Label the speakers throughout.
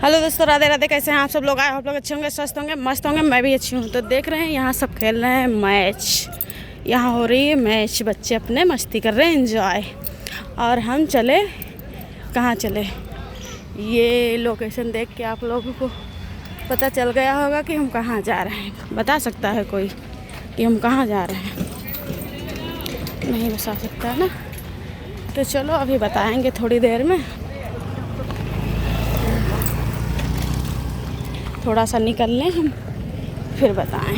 Speaker 1: Hello दोस्तों, राधे राधे। कैसे हैं आप सब लोग? आए आप लोग अच्छे होंगे, स्वस्थ होंगे, मस्त होंगे। मैं भी अच्छी हूँ। तो देख रहे हैं यहाँ सब खेल रहे हैं मैच। यहाँ हो रही है मैच, बच्चे अपने मस्ती कर रहे हैं, एंजॉय। और हम चले, कहाँ चले? ये लोकेशन देख के आप लोगों को पता चल गया होगा कि हम कहाँ जा रहे हैं। बता सकता है कोई कि हम कहाँ जा रहे हैं? नहीं बता सकता है ना। तो चलो अभी बताएंगे थोड़ी देर में। थोड़ा सा निकल लें हम, फिर बताएं।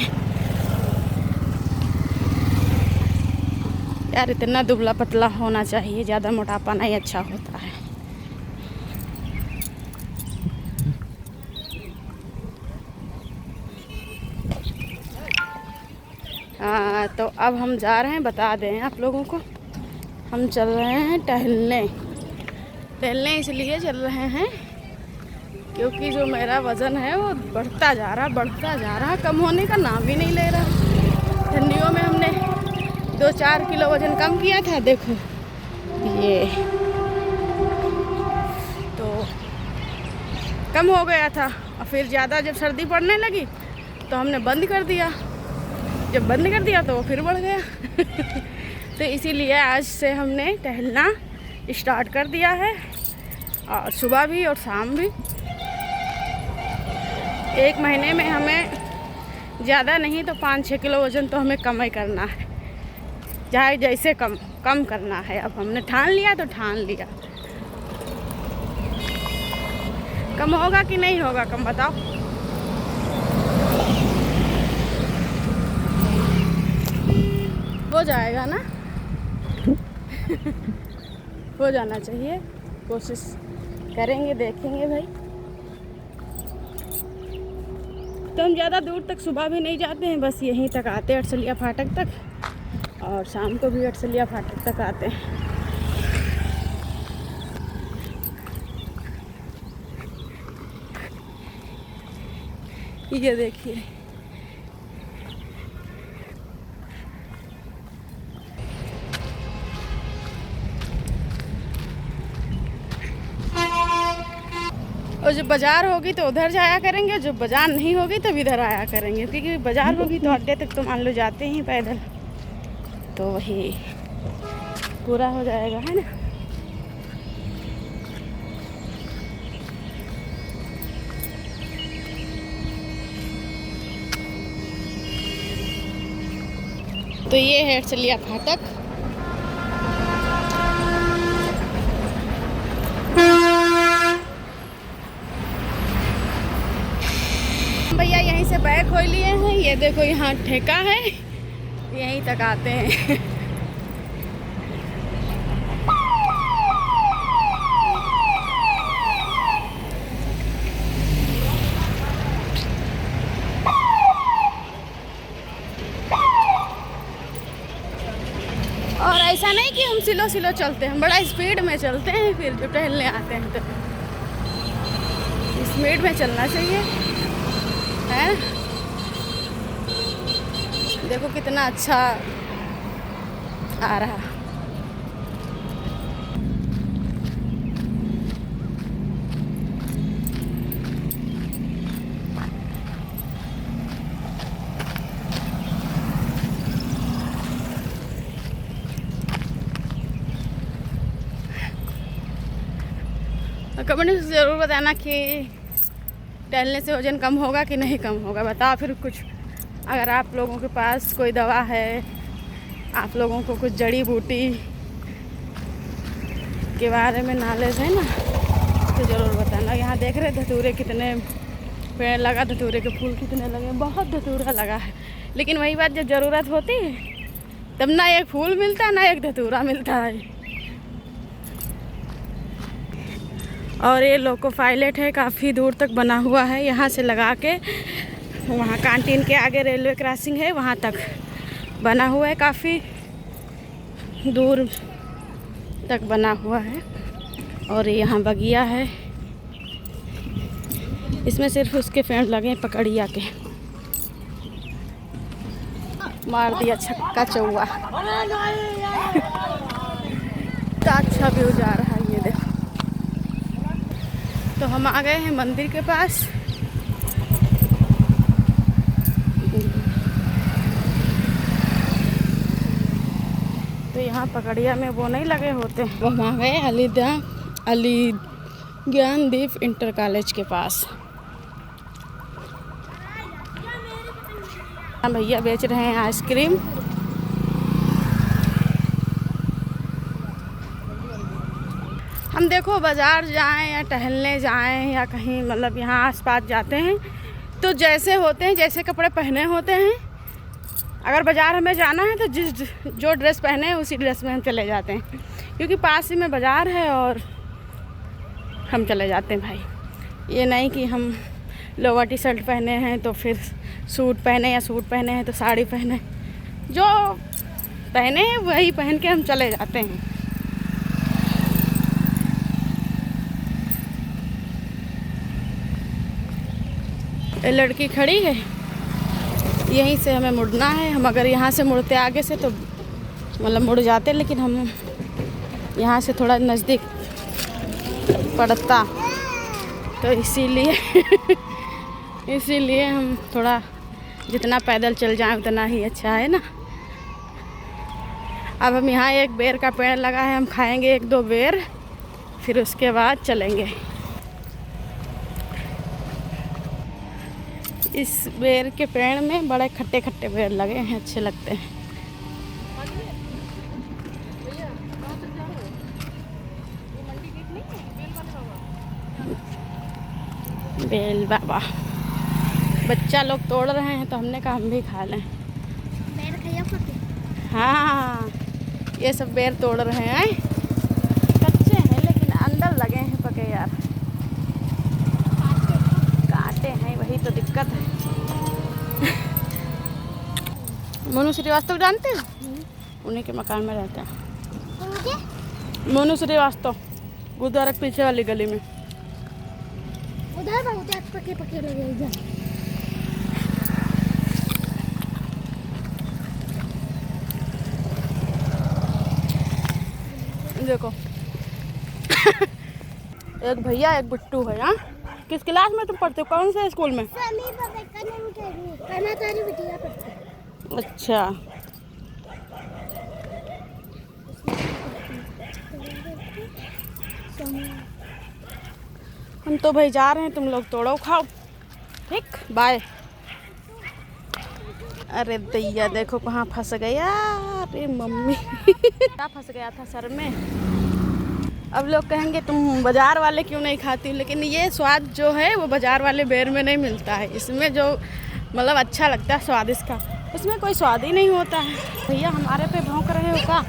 Speaker 1: यार इतना दुबला पतला होना चाहिए, ज़्यादा मोटापा नहीं अच्छा होता है। तो अब हम जा रहे हैं, बता दें आप लोगों को। हम चल रहे हैं टहलने इसलिए चल रहे हैं क्योंकि जो मेरा वज़न है वो बढ़ता जा रहा, कम होने का नाम भी नहीं ले रहा। ठंडियों में हमने 2-4 किलो वज़न कम किया था, देखो ये तो कम हो गया था। और फिर ज़्यादा जब सर्दी पड़ने लगी तो हमने बंद कर दिया। जब बंद कर दिया तो वो फिर बढ़ गया। तो इसीलिए आज से हमने टहलना स्टार्ट कर दिया है, और सुबह भी और शाम भी। 1 महीने में हमें ज़्यादा नहीं तो 5-6 किलो वज़न तो हमें कम ही करना है, चाहे जैसे कम करना है। अब हमने ठान लिया तो ठान लिया। कम होगा कि नहीं होगा, कम बताओ? हो जाएगा ना। हो जाना चाहिए, कोशिश करेंगे, देखेंगे भाई। तो हम ज़्यादा दूर तक सुबह भी नहीं जाते हैं, बस यहीं तक आते हैं, अटसलिया फाटक तक। और शाम को भी अटसलिया फाटक तक आते हैं। ये देखिए, और जब बाज़ार होगी तो उधर जाया करेंगे, जब बाज़ार नहीं होगी तब इधर आया करेंगे। क्योंकि बाज़ार होगी तो अड्डे तक तो मान लो जाते ही पैदल, तो वही पूरा हो जाएगा, है ना। तो ये है अटसलिया फाटक। भैया यहीं से बैग खोल लिए हैं। ये देखो यहाँ ठेका है, यहीं तक आते हैं। और ऐसा नहीं कि हम स्लो चलते हैं, बड़ा स्पीड में चलते हैं। फिर जब टहलने आते हैं तो स्पीड में चलना चाहिए, है। देखो कितना अच्छा आ रहा। कमेंट में ज़रूर बताना कि टहलने से वज़न कम होगा कि नहीं कम होगा। बताओ फिर कुछ, अगर आप लोगों के पास कोई दवा है, आप लोगों को कुछ जड़ी बूटी के बारे में नॉलेज है ना, तो ज़रूर बताना। यहाँ देख रहे धतूरे कितने पेड़ लगा, धतूरे के फूल कितने लगे, बहुत धतूरा लगा है। लेकिन वही बात, जब ज़रूरत होती है तब ना एक फूल मिलता है ना एक धतूरा मिलता है। और ये लोको पायलट है, काफ़ी दूर तक बना हुआ है। यहाँ से लगा के वहाँ कैंटीन के आगे रेलवे क्रॉसिंग है, वहाँ तक बना हुआ है। काफ़ी दूर तक बना हुआ है। और यहाँ बगिया है, इसमें सिर्फ उसके पेड़ लगे पकड़िया के। मार दिया छक्का चौवा। अच्छा व्यू जा रहा है, ये देखो। तो हम आ गए हैं मंदिर के पास। तो यहाँ पकड़िया में वो नहीं लगे होते। वो हम आ गए अली ज्ञानदीप इंटर कॉलेज के पास। भैया बेच रहे हैं आइसक्रीम। हम देखो बाज़ार जाएं या टहलने जाएं या कहीं मतलब यहाँ आसपास जाते हैं तो जैसे होते हैं, जैसे कपड़े पहने होते हैं, अगर बाज़ार हमें जाना है तो जो ड्रेस पहने हैं उसी ड्रेस में हम चले जाते हैं, क्योंकि पास ही में बाज़ार है और हम चले जाते हैं भाई। ये नहीं कि हम लोअर टी शर्ट पहने हैं तो फिर सूट पहने, या सूट पहने हैं तो साड़ी पहने। जो पहने हैं वही पहन के हम चले जाते हैं। ये लड़की खड़ी है, यहीं से हमें मुड़ना है। हम अगर यहाँ से मुड़ते आगे से तो मतलब मुड़ जाते, लेकिन हम यहाँ से थोड़ा नज़दीक पड़ता तो इसीलिए हम थोड़ा जितना पैदल चल जाएं उतना ही अच्छा है ना। अब हम यहाँ एक बेर का पेड़ लगा है, हम खाएंगे 1-2 बेर, फिर उसके बाद चलेंगे। इस बेर के पेड़ में बड़े खट्टे खट्टे बेर लगे हैं, अच्छे लगते हैं। बेल बाबा बच्चा लोग तोड़ रहे हैं तो हमने कहा हम भी खा लें। हाँ, ये सब बेर तोड़ रहे हैं, कच्चे हैं लेकिन अंदर लगे हैं पके यार। कांटे हैं, वही तो दिक्कत है। मोनू श्रीवास्तव जानते हैं? उन्हीं के मकान में रहते हैं। मोनू श्रीवास्तव गुरुद्वारा के पीछे वाली गली में।
Speaker 2: उधर बहुत पके पके लगे इधर।
Speaker 1: देखो एक भैया एक बिट्टू है। यहाँ किस क्लास में तुम पढ़ते हो? कौन से स्कूल में? अच्छा, हम तो भाई जा रहे हैं, तुम लोग तोड़ो खाओ, ठीक, बाय। अरे दैया देखो कहाँ फंस गया। अरे मम्मी क्या फंस गया था सर में। अब लोग कहेंगे तुम बाज़ार वाले क्यों नहीं खाती, लेकिन ये स्वाद जो है वो बाज़ार वाले बेर में नहीं मिलता है। इसमें जो मतलब अच्छा लगता है स्वाद इसका, उसमें कोई स्वाद ही नहीं होता है। भैया हमारे पे भौंक रहे हो क्या?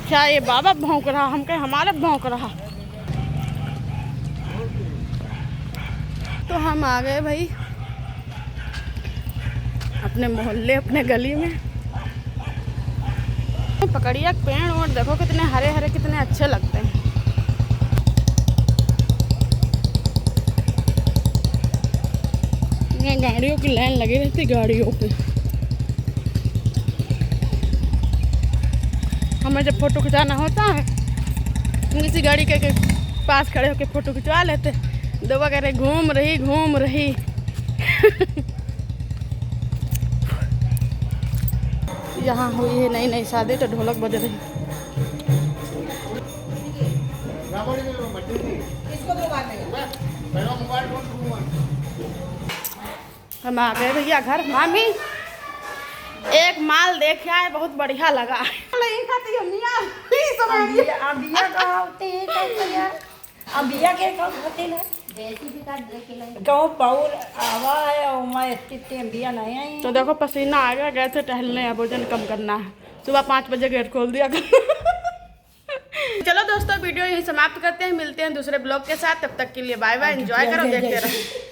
Speaker 1: क्या ये बाबा भौंक रहा, हम कहे हमारे भौंक रहा। तो हम आ गए भाई अपने मोहल्ले, अपने गली में। पकड़िया पेड़ और देखो कितने हरे हरे, कितने अच्छे लगते हैं। यहाँ गाड़ियों की लाइन लगी रहती, गाड़ियों की। हमें जब फोटो खिंचाना होता है किसी गाड़ी के पास खड़े होकर फोटो खिंचवा लेते। दवा कह रहे घूम रही यहाँ हुई है नई नई शादी तो ढोलक बज रही। हम आ गए भैया घर। मामी एक माल देखे आए, बहुत बढ़िया लगा। तो देखो पसीना आ गया, गए थे टहलने, भोजन कम करना है। सुबह 5 बजे गेट खोल दिया। चलो दोस्तों वीडियो यहीं समाप्त करते हैं, मिलते हैं दूसरे ब्लॉग के साथ। तब तक के लिए बाय बाय, एंजॉय करो, देखते रहो।